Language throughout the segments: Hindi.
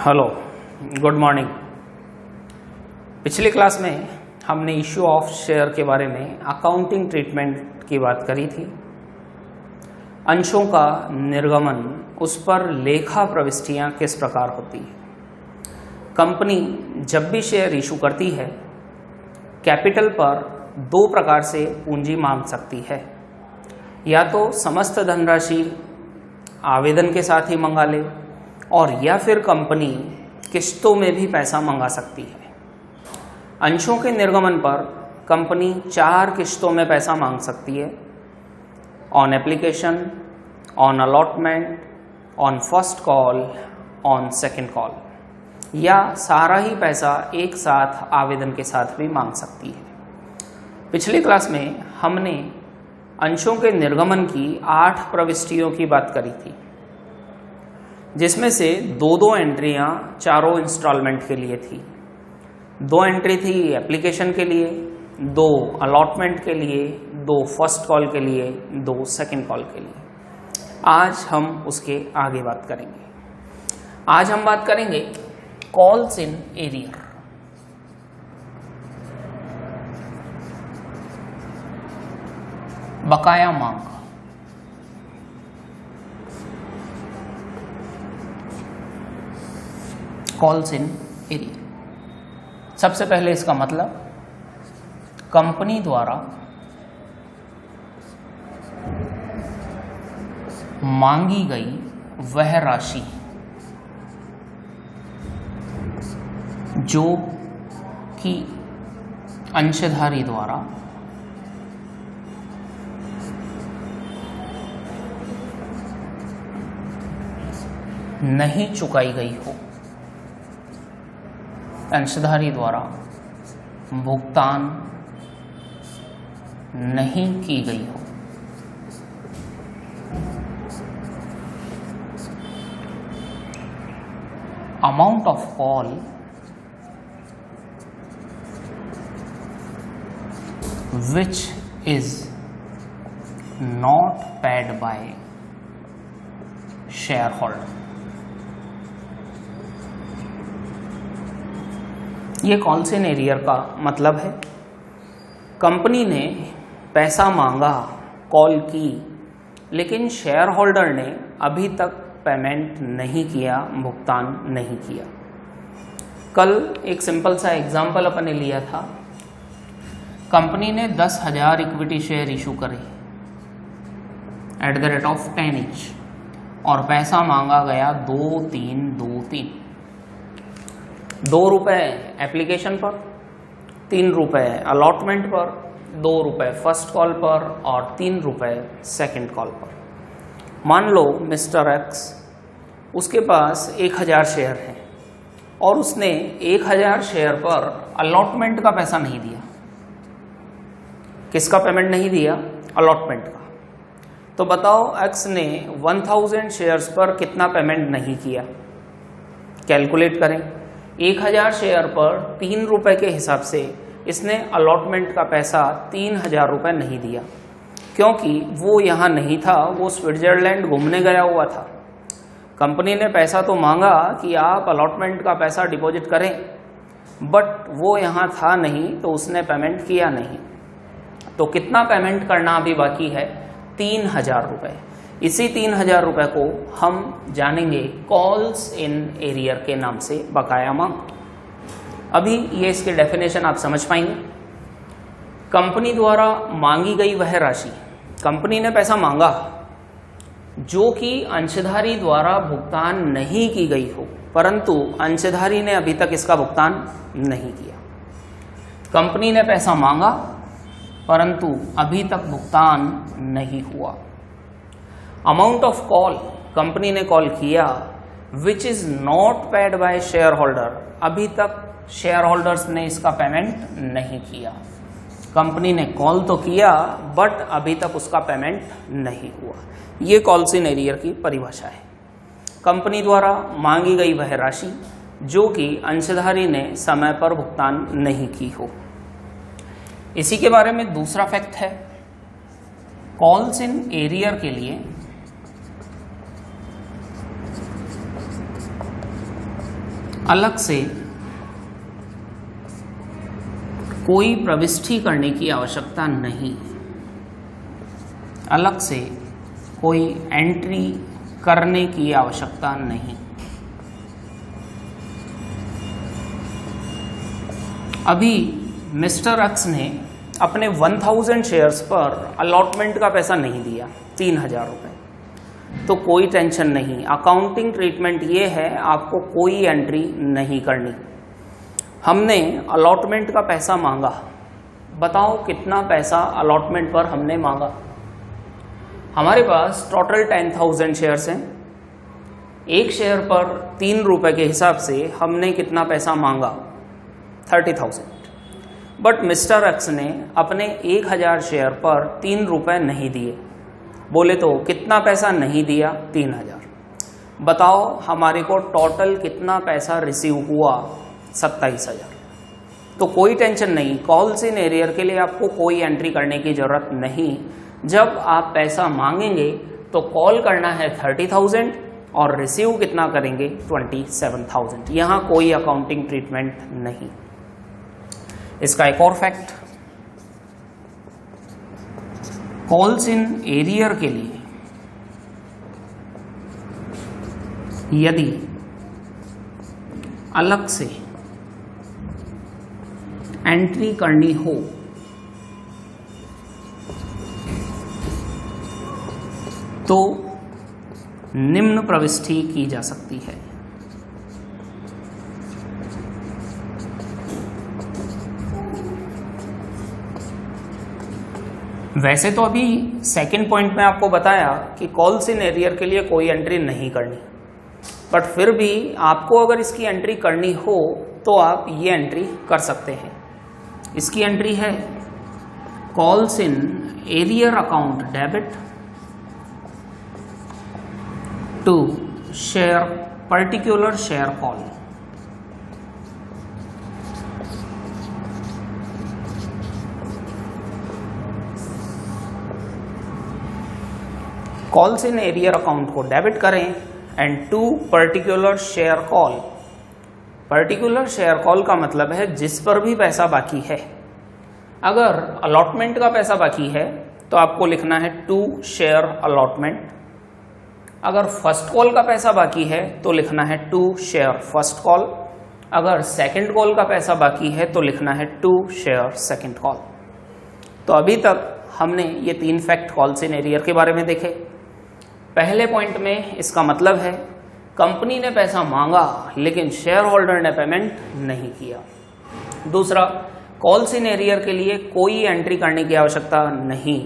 Hello, good morning. पिछली क्लास में हमने इश्यू ऑफ शेयर के बारे में अकाउंटिंग ट्रीटमेंट की बात करी थी। अंशों का निर्गमन, उस पर लेखा प्रविष्टियां किस प्रकार होती है। कंपनी जब भी शेयर इशू करती है, कैपिटल पर दो प्रकार से पूंजी मांग सकती है। या तो समस्त धनराशि आवेदन के साथ ही मंगा ले, और या फिर कंपनी किस्तों में भी पैसा मंगा सकती है। अंशों के निर्गमन पर कंपनी 4 किस्तों में पैसा मांग सकती है: on application, on allotment, on first call, on second call, या सारा ही पैसा एक साथ आवेदन के साथ भी मांग सकती है। पिछली क्लास में हमने अंशों के निर्गमन की 8 प्रविष्टियों की बात करी थी, जिसमें से 2 एंट्रियां चारों इंस्टॉलमेंट के लिए थी। 2 एंट्री थी एप्लीकेशन के लिए, 2 अलॉटमेंट के लिए, 2 फर्स्ट कॉल के लिए, 2 सेकंड कॉल के लिए। आज हम उसके आगे बात करेंगे। आज हम बात करेंगे कॉल्स इन एरियर। बकाया मांग। Calls in arrear. सबसे पहले इसका मतलब, कंपनी द्वारा मांगी गई वह राशि जो कि अंशधारी द्वारा नहीं चुकाई गई हो, अंशधारी द्वारा भुगतान नहीं की गई हो। Amount of call which is not paid by shareholder। ये कॉल्स इन एरियर का मतलब है, कंपनी ने पैसा मांगा, कॉल की, लेकिन शेयर होल्डर ने अभी तक पेमेंट नहीं किया, भुगतान नहीं किया। कल एक सिंपल सा एग्जांपल अपन ने लिया था। कंपनी ने 10,000 इक्विटी शेयर इशू करे at the rate of 10 each, और पैसा मांगा गया 2,323। 2 रुपये एप्लीकेशन पर, 3 रुपये अलॉटमेंट पर, 2 रुपये फर्स्ट कॉल पर और 3 रुपये सेकंड कॉल पर। मान लो मिस्टर एक्स, उसके पास 1,000 शेयर है और उसने 1,000 शेयर पर अलॉटमेंट का पैसा नहीं दिया। किसका पेमेंट नहीं दिया? अलॉटमेंट का। तो बताओ एक्स ने 1000 शेयर्स पर कितना पेमेंट नहीं किया? कैलकुलेट करें। 1,000 शेयर पर 3 रुपये के हिसाब से इसने अलॉटमेंट का पैसा 3,000 रुपये नहीं दिया, क्योंकि वो यहाँ नहीं था, वो स्विट्जरलैंड घूमने गया हुआ था। कंपनी ने पैसा तो मांगा कि आप अलॉटमेंट का पैसा डिपॉजिट करें, बट वो यहाँ था नहीं, तो उसने पेमेंट किया नहीं। तो कितना पेमेंट करना अभी बाकी है? 3,000 रुपये। इसी 3,000 रुपये को हम जानेंगे कॉल्स इन एरियर के नाम से, बकाया मांग। अभी ये इसके डेफिनेशन आप समझ पाएंगे। कंपनी द्वारा मांगी गई वह राशि, कंपनी ने पैसा मांगा जो कि अंशधारी द्वारा भुगतान नहीं की गई हो, परंतु अंशधारी ने अभी तक इसका भुगतान नहीं किया। कंपनी ने पैसा मांगा परंतु अभी तक भुगतान नहीं हुआ। अमाउंट ऑफ कॉल, कंपनी ने कॉल किया, which is not paid by share holder, अभी तक शेयर होल्डर्स ने इसका पेमेंट नहीं किया। कंपनी ने कॉल तो किया बट अभी तक उसका पेमेंट नहीं हुआ। ये कॉल्स इन एरियर की परिभाषा है। कंपनी द्वारा मांगी गई वह राशि जो कि अंशधारी ने समय पर भुगतान नहीं की हो। इसी के बारे में दूसरा फैक्ट है, कॉल्स इन एरियर के लिए अलग से कोई प्रविष्टि करने की आवश्यकता नहीं, अलग से कोई एंट्री करने की आवश्यकता नहीं। अभी मिस्टर एक्स ने अपने 1000 शेयर्स पर अलॉटमेंट का पैसा नहीं दिया, 3000 रुपये, तो कोई टेंशन नहीं। अकाउंटिंग ट्रीटमेंट ये है, आपको कोई एंट्री नहीं करनी। हमने अलॉटमेंट का पैसा मांगा, बताओ कितना पैसा अलॉटमेंट पर हमने मांगा। हमारे पास टोटल 10,000 शेयर्स हैं, एक शेयर पर 3 रुपये के हिसाब से हमने कितना पैसा मांगा, 30,000। बट मिस्टर एक्स ने अपने 1000 शेयर पर 3 रुपये नहीं दिए, बोले तो कितना पैसा नहीं दिया, 3000। बताओ हमारे को टोटल कितना पैसा रिसीव हुआ, 27,000। तो कोई टेंशन नहीं, कॉल्स इन एरियर के लिए आपको कोई एंट्री करने की जरूरत नहीं। जब आप पैसा मांगेंगे तो कॉल करना है 30,000 और रिसीव कितना करेंगे, 27,000। यहाँ कोई अकाउंटिंग ट्रीटमेंट नहीं। इसका एक और फैक्ट, कॉल्स इन एरियर के लिए यदि अलग से एंट्री करनी हो तो निम्न प्रविष्टि की जा सकती है। वैसे तो अभी सेकंड पॉइंट में आपको बताया कि कॉल्स इन एरियर के लिए कोई एंट्री नहीं करनी, बट फिर भी आपको अगर इसकी एंट्री करनी हो तो आप ये एंट्री कर सकते हैं। इसकी एंट्री है calls in arrear account debit to share particular share call. Calls in arrear account को डेबिट करें and to particular share call. Particular share call का मतलब है जिस पर भी पैसा बाकी है। अगर अलॉटमेंट का पैसा बाकी है तो आपको लिखना है टू शेयर अलॉटमेंट। अगर फर्स्ट कॉल का पैसा बाकी है तो लिखना है टू शेयर फर्स्ट कॉल। अगर सेकंड कॉल का पैसा बाकी है तो लिखना है टू शेयर सेकंड कॉल। तो अभी तक हमने ये 3 फैक्ट कॉल्स इन एरियर के बारे में देखे। पहले पॉइंट में इसका मतलब है कंपनी ने पैसा मांगा लेकिन शेयर होल्डर ने पेमेंट नहीं किया। दूसरा, कॉल्स इन एरियर के लिए कोई एंट्री करने की आवश्यकता नहीं,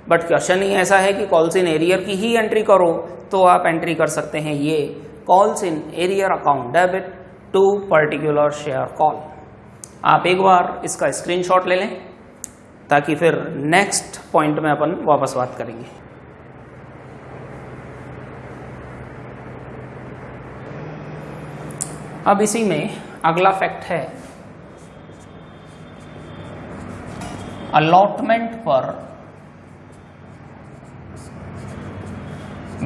बट क्वेश्चन ही ऐसा है कि कॉल्स इन एरियर की ही एंट्री करो, तो आप एंट्री कर सकते हैं ये calls in arrear account debit to particular share call. आप एक बार इसका स्क्रीनशॉट ले लें ताकि फिर नेक्स्ट पॉइंट में अपन वापस बात करेंगे। अब इसी में अगला फैक्ट है अलॉटमेंट पर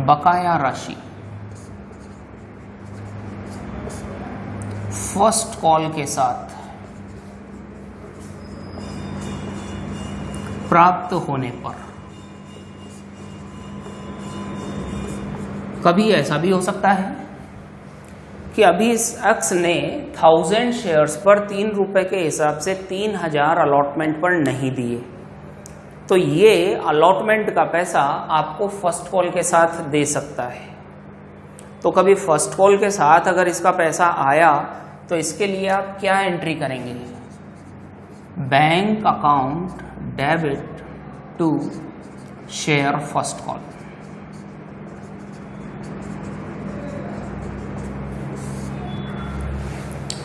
बकाया राशि फर्स्ट कॉल के साथ प्राप्त होने पर कभी ऐसा भी हो सकता है कि अभी इस एक्स ने 1000 शेयर्स पर 3 रुपए के हिसाब से 3000 अलॉटमेंट पर नहीं दिए, तो ये अलॉटमेंट का पैसा आपको फर्स्ट कॉल के साथ दे सकता है। तो कभी फर्स्ट कॉल के साथ अगर इसका पैसा आया तो इसके लिए आप क्या एंट्री करेंगे, bank account debit to share first call.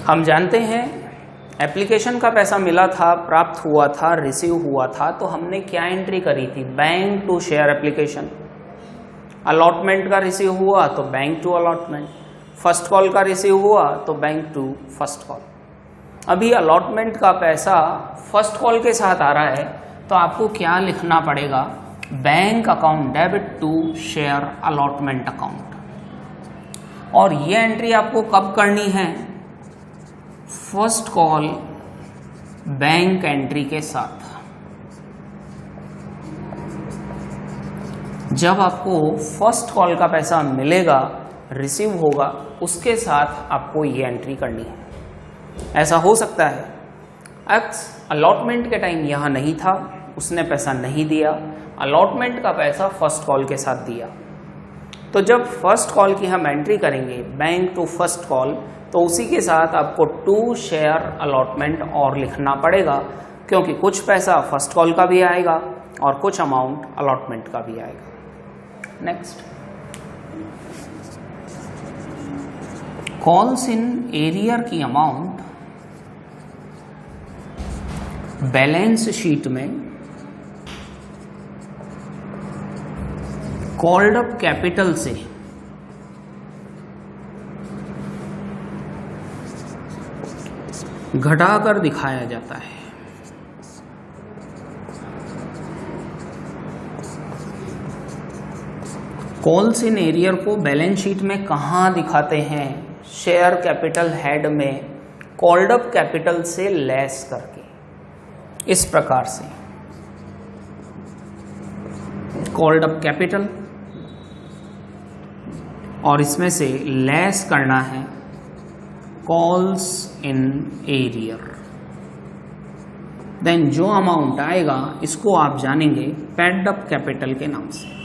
हम जानते हैं एप्लीकेशन का पैसा मिला था, प्राप्त हुआ था, रिसीव हुआ था, तो हमने क्या एंट्री करी थी, bank to share application. Allotment का रिसीव हुआ तो bank to allotment, first call का रिसीव हुआ तो बैंक टू फर्स्ट कॉल। अभी अलॉटमेंट का पैसा फर्स्ट कॉल के साथ आ रहा है तो आपको क्या लिखना पड़ेगा, bank account debit to share allotment account. और ये एंट्री आपको कब करनी है, फर्स्ट कॉल बैंक एंट्री के साथ। जब आपको फर्स्ट कॉल का पैसा मिलेगा, रिसीव होगा, उसके साथ आपको ये एंट्री करनी है। ऐसा हो सकता है एक्स अलॉटमेंट के टाइम यहाँ नहीं था, उसने पैसा नहीं दिया, अलॉटमेंट का पैसा फर्स्ट कॉल के साथ दिया। तो जब फर्स्ट कॉल की हम एंट्री करेंगे बैंक टू फर्स्ट कॉल, तो उसी के साथ आपको 2 शेयर अलॉटमेंट और लिखना पड़ेगा, क्योंकि कुछ पैसा फर्स्ट कॉल का भी आएगा और कुछ अमाउंट अलॉटमेंट का भी आएगा। नेक्स्ट, कॉल्स इन एरियर की अमाउंट बैलेंस शीट में कॉल्ड अप कैपिटल से घटाकर दिखाया जाता है। कॉल्स इन एरियर को बैलेंस शीट में कहाँ दिखाते हैं? शेयर कैपिटल हेड में कॉल्ड अप कैपिटल से लेस करके, इस प्रकार से कॉल्ड अप कैपिटल और इसमें से लेस करना है कॉल्स इन एरियर। देन जो अमाउंट आएगा इसको आप जानेंगे पेड अप कैपिटल के नाम से।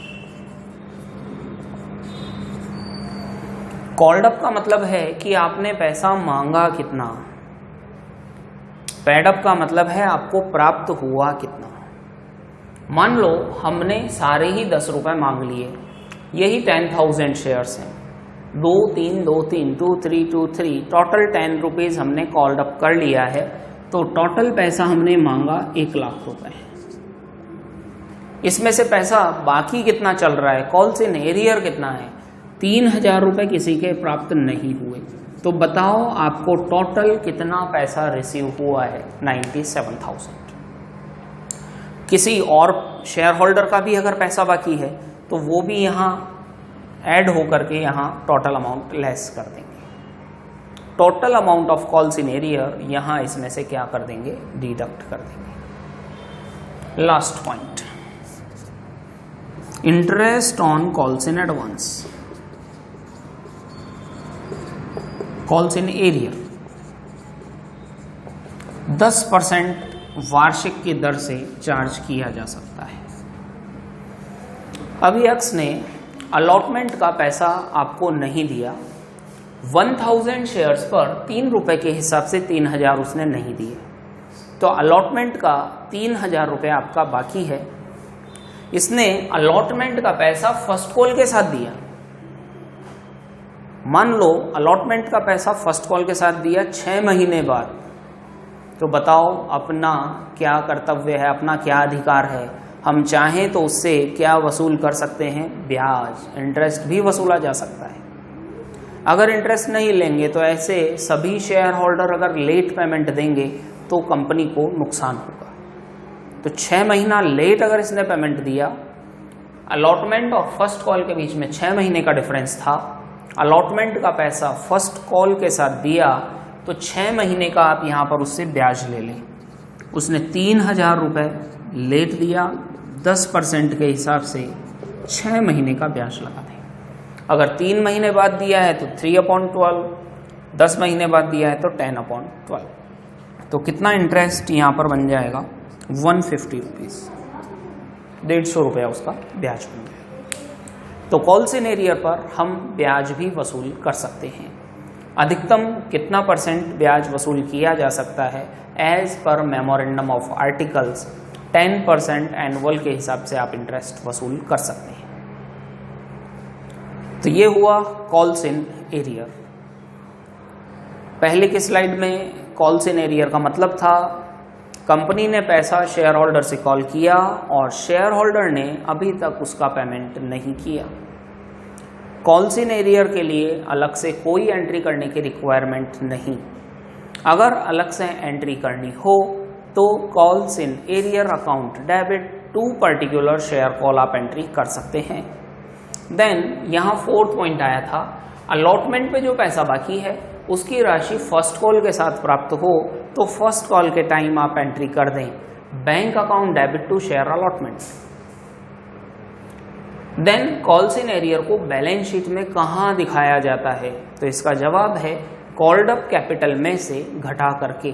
कॉल्ड अप का मतलब है कि आपने पैसा मांगा कितना, पेड अप का मतलब है आपको प्राप्त हुआ कितना। मान लो हमने सारे ही 10 रुपए मांग लिए, यही 10,000 शेयर्स हैं, 2 3 2 3 2 3 2 3, टोटल 10 रुपीज़ हमने कॉल्ड अप कर लिया है। तो टोटल पैसा हमने मांगा 1 लाख रुपए। इसमें से पैसा बाकी कितना चल रहा है, कॉल्स इन एरियर कितना है? 3,000 रुपए किसी के प्राप्त नहीं हुए। तो बताओ आपको टोटल कितना पैसा रिसीव हुआ है? 97,000। किसी और शेयर होल्डर का भी अगर पैसा बाकी है तो वो भी यहाँ ऐड होकर के यहाँ टोटल अमाउंट लेस कर देंगे। Total amount of calls in arrear यहाँ इसमें से क्या कर देंगे? डिडक्ट कर देंगे। Last point, interest on calls in advance, calls in arrear 10% वार्षिक की दर से चार्ज किया जा सकता है। अभी एक्स ने अलॉटमेंट का पैसा आपको नहीं दिया, 1000 शेयर्स पर 3 रुपए के हिसाब से 3,000 उसने नहीं दिए, तो अलॉटमेंट का 3,000 रुपये आपका बाकी है। इसने अलॉटमेंट का पैसा फर्स्ट कॉल के साथ दिया। मान लो अलॉटमेंट का पैसा फर्स्ट कॉल के साथ दिया 6 महीने बाद, तो बताओ अपना क्या कर्तव्य है, अपना क्या अधिकार है? हम चाहें तो उससे क्या वसूल कर सकते हैं? ब्याज, इंटरेस्ट भी वसूला जा सकता है। अगर इंटरेस्ट नहीं लेंगे तो ऐसे सभी शेयर होल्डर अगर लेट पेमेंट देंगे तो कंपनी को नुकसान होगा। तो 6 महीना लेट अगर इसने पेमेंट दिया, अलॉटमेंट और फर्स्ट कॉल के बीच में 6 महीने का डिफरेंस था, अलॉटमेंट का पैसा फर्स्ट कॉल के साथ दिया, तो 6 महीने का आप यहाँ पर उससे ब्याज ले लें। उसने 3,000 रुपये लेट दिया, 10% के हिसाब से 6 महीने का ब्याज लगा दें। अगर 3 महीने बाद दिया है तो 3/12, 10 महीने बाद दिया है तो 10/12। तो कितना इंटरेस्ट यहाँ पर बन जाएगा? 150 रुपीज़, 150 रुपया उसका ब्याज बन जाएगा। तो कॉल्स इन एरियर पर हम ब्याज भी वसूल कर सकते हैं। अधिकतम कितना % ब्याज वसूल किया जा सकता है? As per memorandum of articles 10% annual के हिसाब से आप इंटरेस्ट वसूल कर सकते हैं। तो ये हुआ कॉल्स इन एरियर। पहले की स्लाइड में कॉल्स इन एरियर का मतलब था कंपनी ने पैसा शेयर होल्डर से कॉल किया और शेयर होल्डर ने अभी तक उसका पेमेंट नहीं किया। कॉल्स इन एरियर के लिए अलग से कोई एंट्री करने की रिक्वायरमेंट नहीं। अगर अलग से एंट्री करनी हो तो calls in arrear account debit to particular share call आप एंट्री कर सकते हैं। देन यहाँ 4th पॉइंट आया था, अलॉटमेंट पे जो पैसा बाकी है उसकी राशि फर्स्ट कॉल के साथ प्राप्त हो तो फर्स्ट कॉल के टाइम आप एंट्री कर दें bank account debit to share allotment. Then calls in arrear को बैलेंस शीट में कहाँ दिखाया जाता है? तो इसका जवाब है कॉल्ड अप कैपिटल में से घटा करके।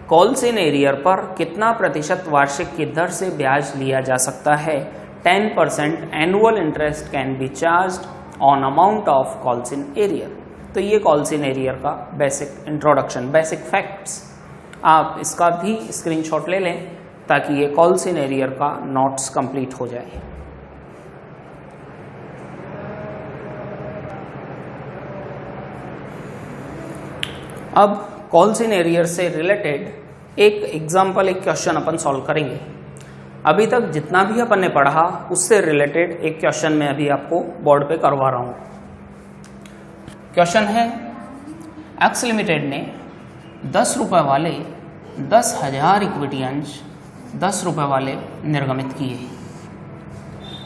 कॉल्स इन एरियर पर कितना प्रतिशत वार्षिक की दर से ब्याज लिया जा सकता है? 10% annual interest can be charged on amount of calls in arrear. तो ये कॉल्स इन एरियर का बेसिक इंट्रोडक्शन, बेसिक फैक्ट्स, आप इसका भी स्क्रीनशॉट ले लें ताकि ये कॉल्स इन एरियर का नोट्स कंप्लीट हो जाए। अब कॉल्स इन एरियर से रिलेटेड एक एग्जाम्पल, एक क्वेश्चन अपन सॉल्व करेंगे। अभी तक जितना भी अपन ने पढ़ा उससे रिलेटेड एक क्वेश्चन मैं अभी आपको बोर्ड पे करवा रहा हूँ। क्वेश्चन है, एक्स लिमिटेड ने 10 रुपये वाले 10,000 इक्विटी अंश 10 रुपये वाले निर्गमित किए।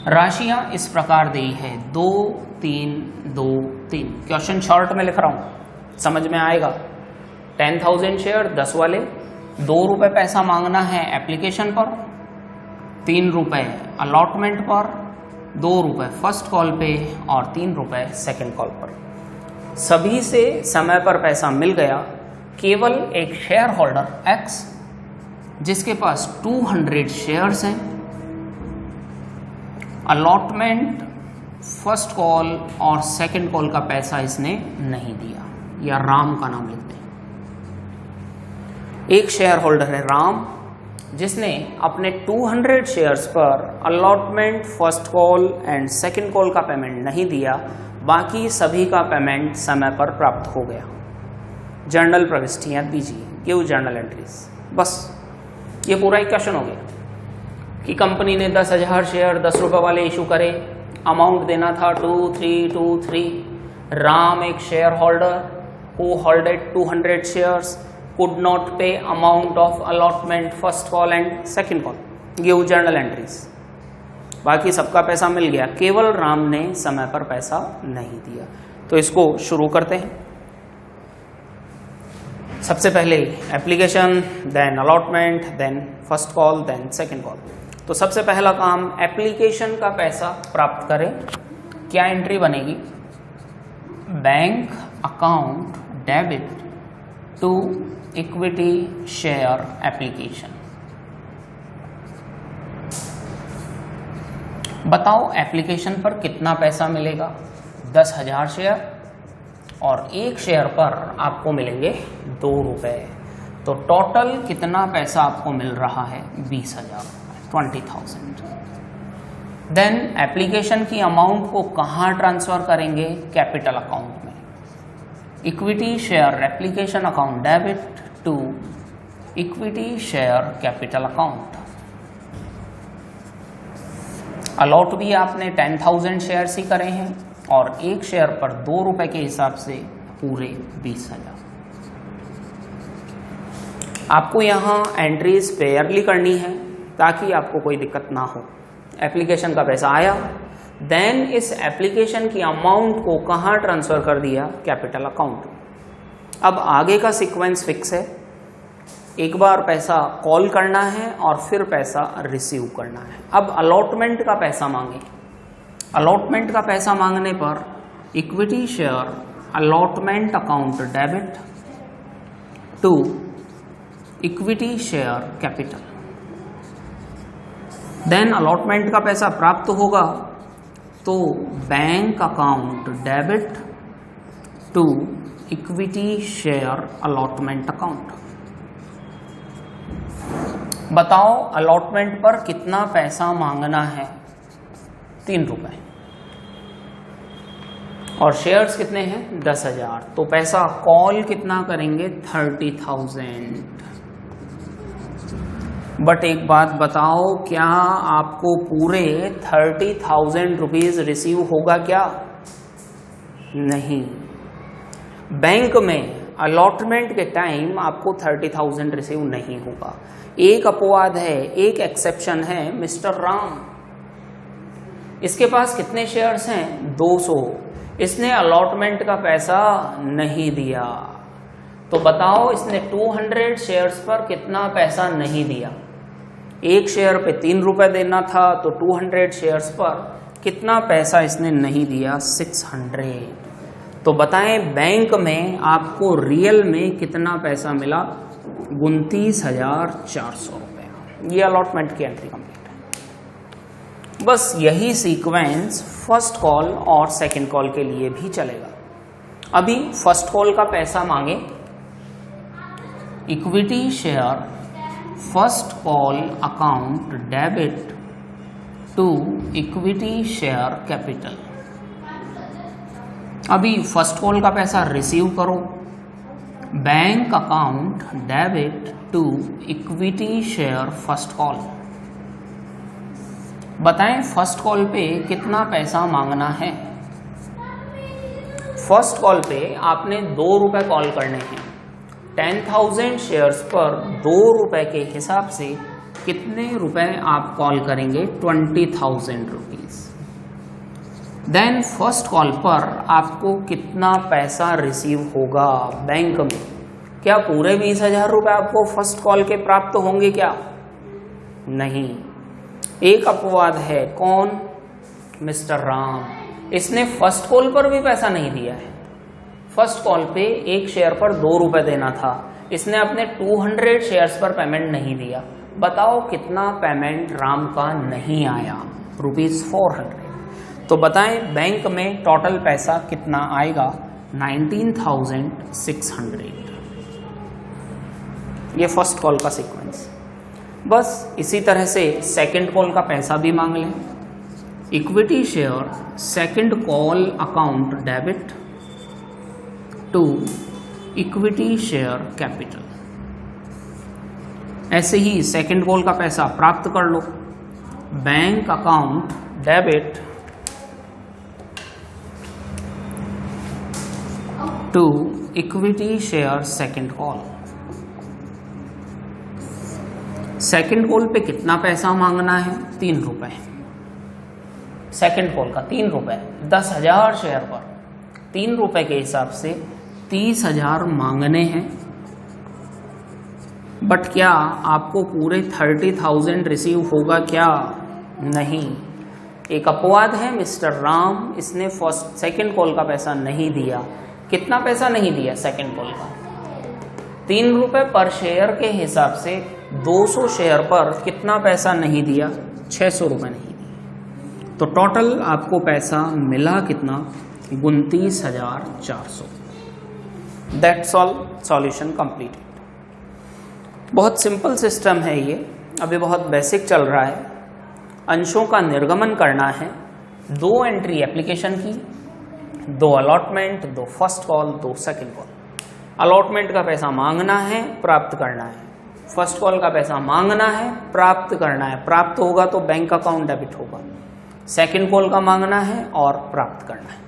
राशियां इस प्रकार दी है 2, 3, 2, 3। क्वेश्चन शॉर्ट में लिख रहा हूँ, समझ में आएगा। 10,000 शेयर 10 वाले, 2 रुपये पैसा मांगना है एप्लीकेशन पर, 3 रुपये अलॉटमेंट पर, 2 रुपये फर्स्ट कॉल पे और 3 रुपये सेकेंड कॉल पर। सभी से समय पर पैसा मिल गया, केवल एक शेयर होल्डर एक्स जिसके पास 200 शेयर्स हैं, अलॉटमेंट, फर्स्ट कॉल और सेकेंड कॉल का पैसा इसने नहीं दिया, या राम का नाम लिखते हैं। एक शेयर होल्डर है राम जिसने अपने 200 शेयर्स पर allotment, first call and second call का पेमेंट नहीं दिया, बाकी सभी का पेमेंट समय पर प्राप्त हो गया। जर्नल प्रविष्टियां दीजिए, गिव जर्नल एंट्रीज। बस ये पूरा एक क्वेश्चन हो गया कि कंपनी ने 10,000 शेयर 10 रुपये वाले इशू करे, अमाउंट देना था 2323। राम एक share holder who holded 200 shares could not pay amount of allotment, first call and second call. give journal entries। बाकी सबका पैसा मिल गया, केवल राम ने समय पर पैसा नहीं दिया। तो इसको शुरू करते हैं। सबसे पहले application, then allotment, then first call, then second call. तो सबसे पहला काम एप्लीकेशन का पैसा प्राप्त करें। क्या एंट्री बनेगी? Bank account debit to equity share application. बताओ एप्लीकेशन पर कितना पैसा मिलेगा? 10,000 शेयर और एक शेयर पर आपको मिलेंगे 2 रुपये। तो टोटल कितना पैसा आपको मिल रहा है? 20,000, 20,000। देन एप्लीकेशन की अमाउंट को कहाँ ट्रांसफर करेंगे? कैपिटल अकाउंट में। Equity share application account debit to equity share capital account. Allot भी आपने 10,000 शेयर्स ही करे हैं और एक शेयर पर 2 रुपये के हिसाब से पूरे 20,000। आपको यहाँ एंट्रीज पेयरली करनी है ताकि आपको कोई दिक्कत ना हो। एप्लीकेशन का पैसा आया, देन इस एप्लीकेशन की अमाउंट को कहाँ ट्रांसफर कर दिया? Capital account. अब आगे का सीक्वेंस फिक्स है, एक बार पैसा कॉल करना है और फिर पैसा रिसीव करना है। अब अलॉटमेंट का पैसा मांगे। अलॉटमेंट का पैसा मांगने पर equity share allotment account debit to equity share capital. Then allotment का पैसा प्राप्त होगा तो bank account debit to equity share allotment account. बताओ अलॉटमेंट पर कितना पैसा मांगना है? 3 रुपये। और शेयर्स कितने हैं? 10,000। तो पैसा कॉल कितना करेंगे? 30,000। बट एक बात बताओ, क्या आपको पूरे 30,000 रुपीज रिसीव होगा क्या? नहीं। बैंक में अलॉटमेंट के टाइम आपको 30,000 रिसीव नहीं होगा। एक अपवाद है, एक एक्सेप्शन है, मिस्टर राम। इसके पास कितने शेयर्स हैं? 200। इसने अलॉटमेंट का पैसा नहीं दिया। तो बताओ इसने 200 शेयर्स पर कितना पैसा नहीं दिया। एक शेयर पे 3 रुपए देना था, तो 200 शेयर्स पर कितना पैसा इसने नहीं दिया? 600। तो बताएं बैंक में आपको रियल में कितना पैसा मिला? 29,400 रुपये। ये अलॉटमेंट की एंट्री कंप्लीट है। बस यही सीक्वेंस फर्स्ट कॉल और सेकंड कॉल के लिए भी चलेगा। अभी फर्स्ट कॉल का पैसा मांगे, equity share first call account debit to equity share capital. अभी फर्स्ट कॉल का पैसा रिसीव करो, bank account debit to equity share first call. बताएं फर्स्ट कॉल पे कितना पैसा मांगना है? फर्स्ट कॉल पे आपने 2 रुपए कॉल करने हैं। 10,000 शेयर्स पर 2 रुपए के हिसाब से कितने रुपए आप कॉल करेंगे? 20,000 रुपीज। देन फर्स्ट कॉल पर आपको कितना पैसा रिसीव होगा बैंक में? क्या पूरे 20,000 रुपए आपको फर्स्ट कॉल के प्राप्त होंगे क्या? नहीं। एक अपवाद है, कौन? मिस्टर राम। इसने फर्स्ट कॉल पर भी पैसा नहीं दिया है। फर्स्ट कॉल पे एक शेयर पर 2 रुपए देना था, इसने अपने 200 शेयर्स पर पेमेंट नहीं दिया। बताओ कितना पेमेंट राम का नहीं आया? ₹400। तो बताएं बैंक में टोटल पैसा कितना आएगा? 19,600। ये फर्स्ट कॉल का सीक्वेंस। बस इसी तरह से सेकंड कॉल का पैसा भी मांग लें। Equity share second call account debit to equity share capital. ऐसे ही सेकंड कॉल का पैसा प्राप्त कर लो, bank account debit to equity share second call. Second call पे कितना पैसा मांगना है? 3 रुपए। सेकंड कॉल का 3 रुपए, 10,000 शेयर पर 3 रुपए के हिसाब से 30,000 मांगने हैं। बट क्या आपको पूरे 30,000 रिसीव होगा क्या? नहीं। एक अपवाद है मिस्टर राम, इसने फर्स्ट सेकंड कॉल का पैसा नहीं दिया। कितना पैसा नहीं दिया सेकंड कॉल का? 3 रुपए पर शेयर के हिसाब से 200 शेयर पर कितना पैसा नहीं दिया? 600 रुपए नहीं दिए। तो टोटल आपको पैसा मिला कितना? 29,400। That's all, solution completed. बहुत सिंपल सिस्टम है ये, अभी बहुत बेसिक चल रहा है। अंशों का निर्गमन करना है। 2 एंट्री एप्लीकेशन की, 2 allotment, 2 first call, 2 second call. Allotment का पैसा मांगना है, प्राप्त करना है। फर्स्ट कॉल का पैसा मांगना है, प्राप्त करना है। प्राप्त होगा तो बैंक अकाउंट डेबिट होगा। सेकंड कॉल का मांगना है और प्राप्त करना है।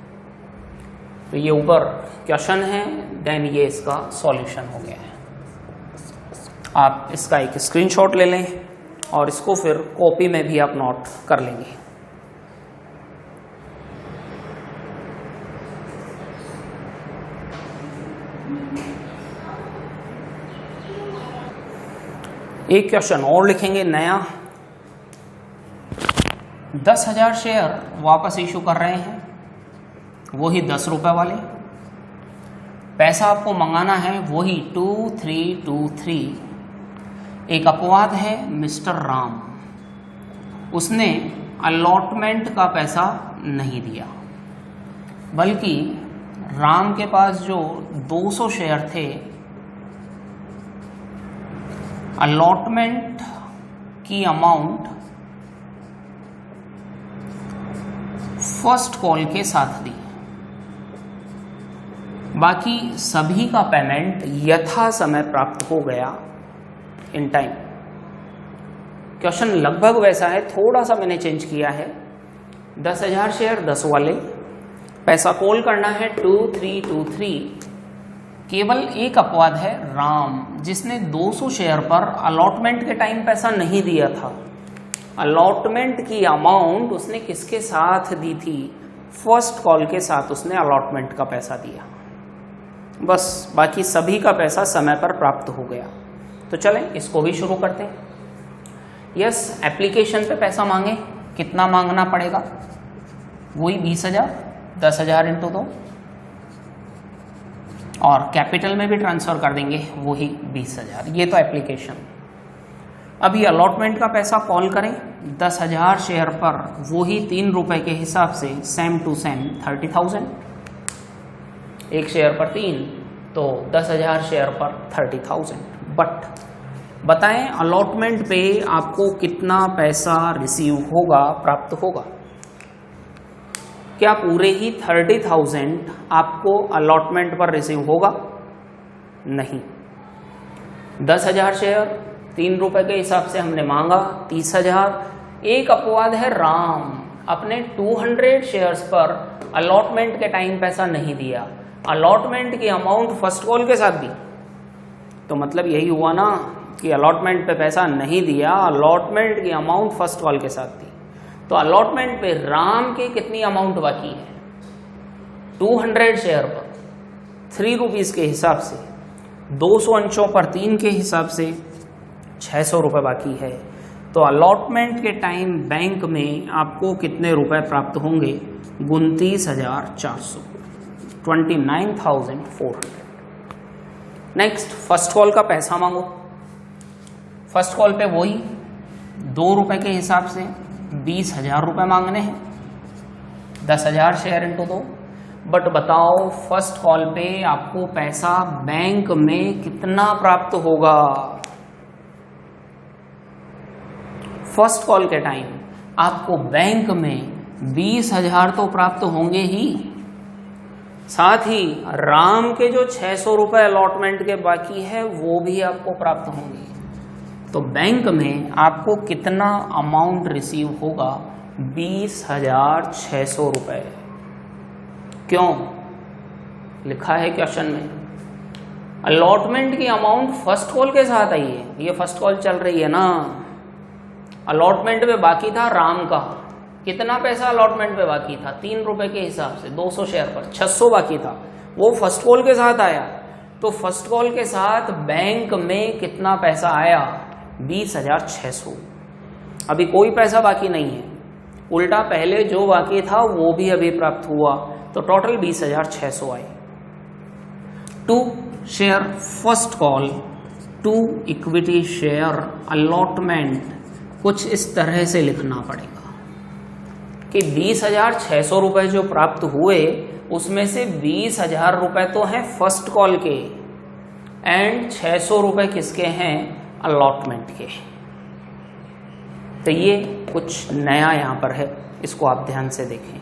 तो ये ऊपर क्वेश्चन है, देन ये इसका सॉल्यूशन हो गया है। आप इसका एक स्क्रीनशॉट ले लें और इसको फिर कॉपी में भी आप नोट कर लेंगे। एक क्वेश्चन और लिखेंगे नया। 10,000 शेयर वापस इशू कर रहे हैं, वही 10 रुपए वाले। पैसा आपको मंगाना है वही 2323। एक अपवाद है मिस्टर राम, उसने अलॉटमेंट का पैसा नहीं दिया, बल्कि राम के पास जो 200 शेयर थे अलॉटमेंट की अमाउंट फर्स्ट कॉल के साथ दी। बाकी सभी का पेमेंट यथा समय प्राप्त हो गया इन टाइम। क्वेश्चन लगभग वैसा है, थोड़ा सा मैंने चेंज किया है। 10,000 शेयर 10 वाले, पैसा कॉल करना है 2323। केवल एक अपवाद है राम, जिसने 200 शेयर पर अलॉटमेंट के टाइम पैसा नहीं दिया था। अलॉटमेंट की अमाउंट उसने किसके साथ दी थी? फर्स्ट कॉल के साथ उसने अलॉटमेंट का पैसा दिया, बस बाकी सभी का पैसा समय पर प्राप्त हो गया। तो चलें इसको भी शुरू करते हैं। यस, एप्लीकेशन पे पैसा मांगे, कितना मांगना पड़ेगा? वही 20,000, 10,000 इंटू 2, और कैपिटल में भी ट्रांसफर कर देंगे वही 20,000। ये तो एप्लीकेशन। अभी अलॉटमेंट का पैसा कॉल करें 10,000 शेयर पर, वही 3 रुपए के हिसाब से सेम टू सेम 30,000। एक शेयर पर 3, तो 10,000 शेयर पर 30,000। बट बताएं अलॉटमेंट पे आपको कितना पैसा रिसीव होगा, प्राप्त होगा? क्या पूरे ही 30,000 आपको अलॉटमेंट पर रिसीव होगा? नहीं। 10,000 शेयर 3 रुपए के हिसाब से हमने मांगा 30,000। एक अपवाद है राम, अपने 200 शेयर्स पर अलॉटमेंट के टाइम पैसा नहीं दिया, अलॉटमेंट की अमाउंट फर्स्ट कॉल के साथ दी। तो मतलब यही हुआ ना कि अलॉटमेंट पे पैसा नहीं दिया, अलॉटमेंट की अमाउंट फर्स्ट कॉल के साथ दी। तो अलॉटमेंट पे राम की कितनी अमाउंट बाकी है? 200 शेयर पर 3 रुपीज के हिसाब से 200 अंशों पर 3 के हिसाब से 600 रुपये बाकी है। तो अलॉटमेंट के टाइम बैंक में आपको कितने रुपए प्राप्त होंगे? 29,400, 29,400। नेक्स्ट, फर्स्ट कॉल का पैसा मांगो। फर्स्ट कॉल पे वही 2 रुपए के हिसाब से 20,000 रुपये मांगने हैं, 10,000 शेयर इंटू 2। बट बताओ फर्स्ट कॉल पे आपको पैसा बैंक में कितना प्राप्त होगा? फर्स्ट कॉल के टाइम आपको बैंक में 20,000 तो प्राप्त होंगे ही, साथ ही राम के जो 600 रुपये अलॉटमेंट के बाकी है वो भी आपको प्राप्त होंगे। तो बैंक में आपको कितना अमाउंट रिसीव होगा? 20,600 रुपये। क्यों लिखा है क्वेश्चन में? अलॉटमेंट की अमाउंट फर्स्ट कॉल के साथ आई है, ये फर्स्ट कॉल चल रही है ना। अलॉटमेंट पे बाकी था राम का, कितना पैसा अलॉटमेंट पे बाकी था? 3 रुपए के हिसाब से 200 शेयर पर 600 बाकी था, वो फर्स्ट कॉल के साथ आया। तो फर्स्ट कॉल के साथ बैंक में कितना पैसा आया? 20,600। अभी कोई पैसा बाकी नहीं है, उल्टा पहले जो बाकी था वो भी अभी प्राप्त हुआ, तो टोटल 20,600 आए। To share first call to equity share allotment कुछ इस तरह से लिखना पड़ेगा कि 20,600 रुपये जो प्राप्त हुए उसमें से 20,000 रुपये तो हैं फर्स्ट कॉल के एंड 600 रुपये किसके हैं? अलॉटमेंट के। तो ये कुछ नया यहाँ पर है, इसको आप ध्यान से देखें।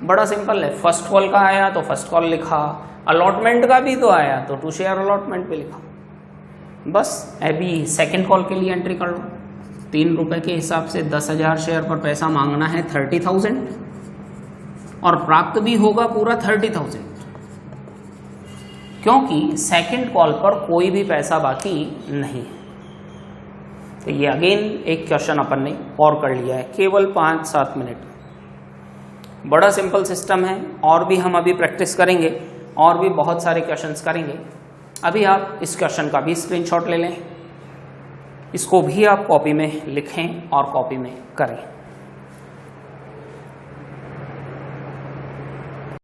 बड़ा सिंपल है, फर्स्ट कॉल का आया तो फर्स्ट कॉल लिखा, अलॉटमेंट का भी तो आया तो टू शेयर अलॉटमेंट पे लिखा। बस अभी सेकंड कॉल के लिए एंट्री कर लो। 3 रुपए के हिसाब से 10,000 शेयर पर पैसा मांगना है 30,000 और प्राप्त भी होगा पूरा 30,000, क्योंकि सेकंड कॉल पर कोई भी पैसा बाकी नहीं है। तो ये अगेन एक क्वेश्चन अपन ने और कर लिया है केवल 5-7 मिनट। बड़ा सिंपल सिस्टम है, और भी हम अभी प्रैक्टिस करेंगे और भी बहुत सारे क्वेश्चंस करेंगे। अभी आप इस क्वेश्चन का भी स्क्रीनशॉट ले लें, इसको भी आप कॉपी में लिखें और कॉपी में करें।